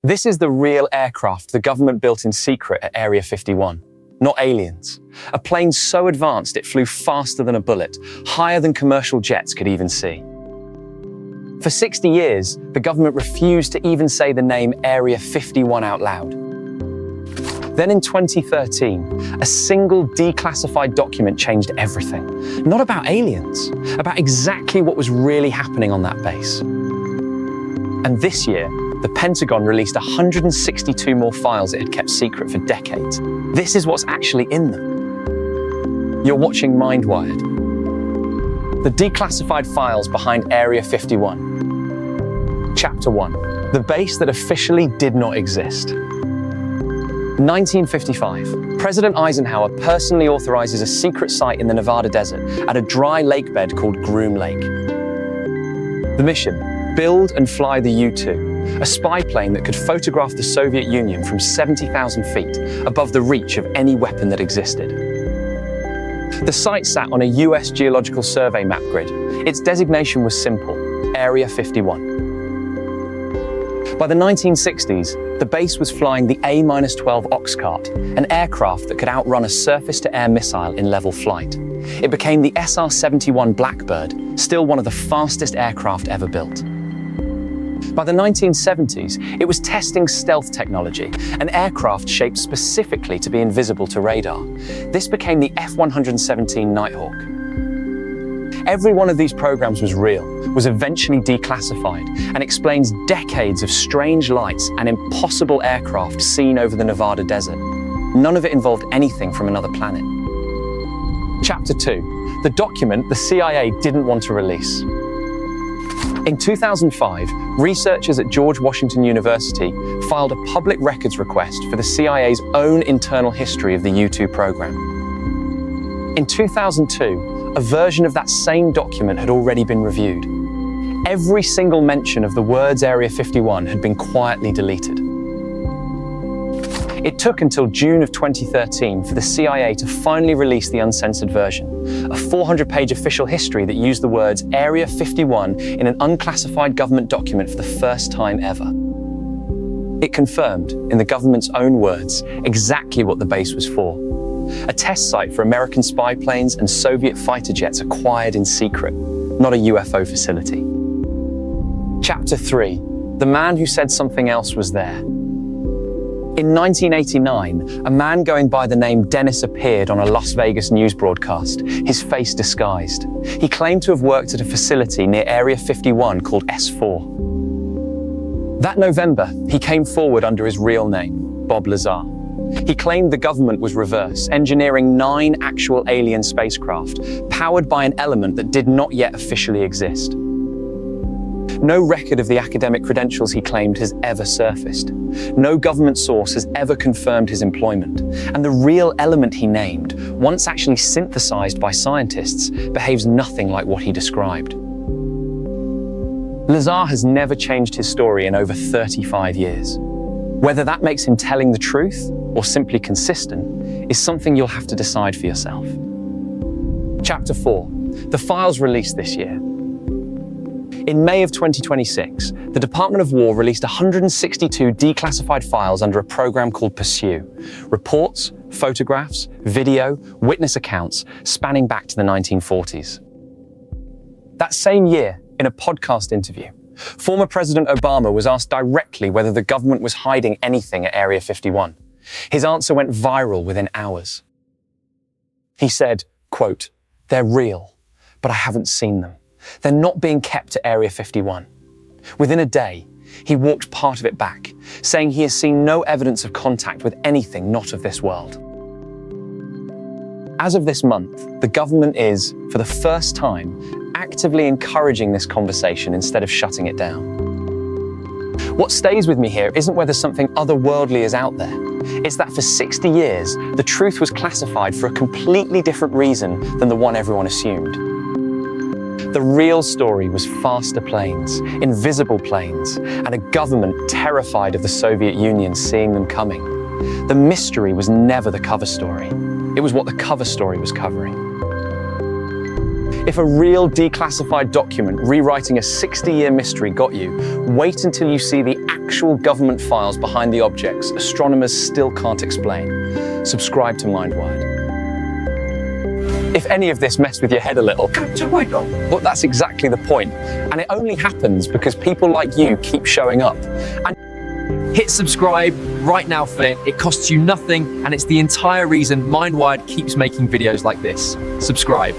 This is the real aircraft the government built in secret at Area 51, not aliens. A plane so advanced it flew faster than a bullet, higher than commercial jets could even see. For 60 years, the government refused to even say the name Area 51 out loud. Then in 2013, a single declassified document changed everything. Not about aliens, about exactly what was really happening on that base. And this year, the Pentagon released 162 more files it had kept secret for decades. This is what's actually in them. You're watching Mindwired. The declassified files behind Area 51. Chapter 1. The base that officially did not exist. 1955. President Eisenhower personally authorizes a secret site in the Nevada desert at a dry lakebed called Groom Lake. The mission: build and fly the U-2, a spy plane that could photograph the Soviet Union from 70,000 feet above the reach of any weapon that existed. The site sat on a US Geological Survey map grid. Its designation was simple: Area 51. By the 1960s, the base was flying the A-12 Oxcart, an aircraft that could outrun a surface-to-air missile in level flight. It became the SR-71 Blackbird, still one of the fastest aircraft ever built. By the 1970s, it was testing stealth technology, an aircraft shaped specifically to be invisible to radar. This became the F-117 Nighthawk. Every one of these programs was real, was eventually declassified, and explains decades of strange lights and impossible aircraft seen over the Nevada desert. None of it involved anything from another planet. Chapter 2. The document the CIA didn't want to release. In 2005, researchers at George Washington University filed a public records request for the CIA's own internal history of the U-2 program. In 2002, a version of that same document had already been reviewed. Every single mention of the words Area 51 had been quietly deleted. It took until June of 2013 for the CIA to finally release the uncensored version, a 400-page official history that used the words Area 51 in an unclassified government document for the first time ever. It confirmed, in the government's own words, exactly what the base was for: a test site for American spy planes and Soviet fighter jets acquired in secret, not a UFO facility. Chapter 3. The man who said something else was there. In 1989, a man going by the name Dennis appeared on a Las Vegas news broadcast, his face disguised. He claimed to have worked at a facility near Area 51 called S4. That November, he came forward under his real name, Bob Lazar. He claimed the government was reverse engineering 9 actual alien spacecraft, powered by an element that did not yet officially exist. No record of the academic credentials he claimed has ever surfaced. No government source has ever confirmed his employment. And the real element he named, once actually synthesized by scientists, behaves nothing like what he described. Lazar has never changed his story in over 35 years. Whether that makes him telling the truth or simply consistent is something you'll have to decide for yourself. Chapter 4. The files released this year. In May of 2026, the Department of War released 162 declassified files under a program called Pursue. Reports, photographs, video, witness accounts spanning back to the 1940s. That same year, in a podcast interview, former President Obama was asked directly whether the government was hiding anything at Area 51. His answer went viral within hours. He said, quote, "They're real, but I haven't seen them. They're not being kept at Area 51. Within a day, he walked part of it back, saying he has seen no evidence of contact with anything not of this world. As of this month, the government is, for the first time, actively encouraging this conversation instead of shutting it down. What stays with me here isn't whether something otherworldly is out there. It's that for 60 years, the truth was classified for a completely different reason than the one everyone assumed. The real story was faster planes, invisible planes, and a government terrified of the Soviet Union seeing them coming. The mystery was never the cover story. It was what the cover story was covering. If a real declassified document rewriting a 60-year mystery got you, wait until you see the actual government files behind the objects astronomers still can't explain. Subscribe to Mindwired. If any of this messed with your head a little, well, that's exactly the point. And it only happens because people like you keep showing up. And hit subscribe right now, Flynn. It costs you nothing, and it's the entire reason Mindwired keeps making videos like this. Subscribe.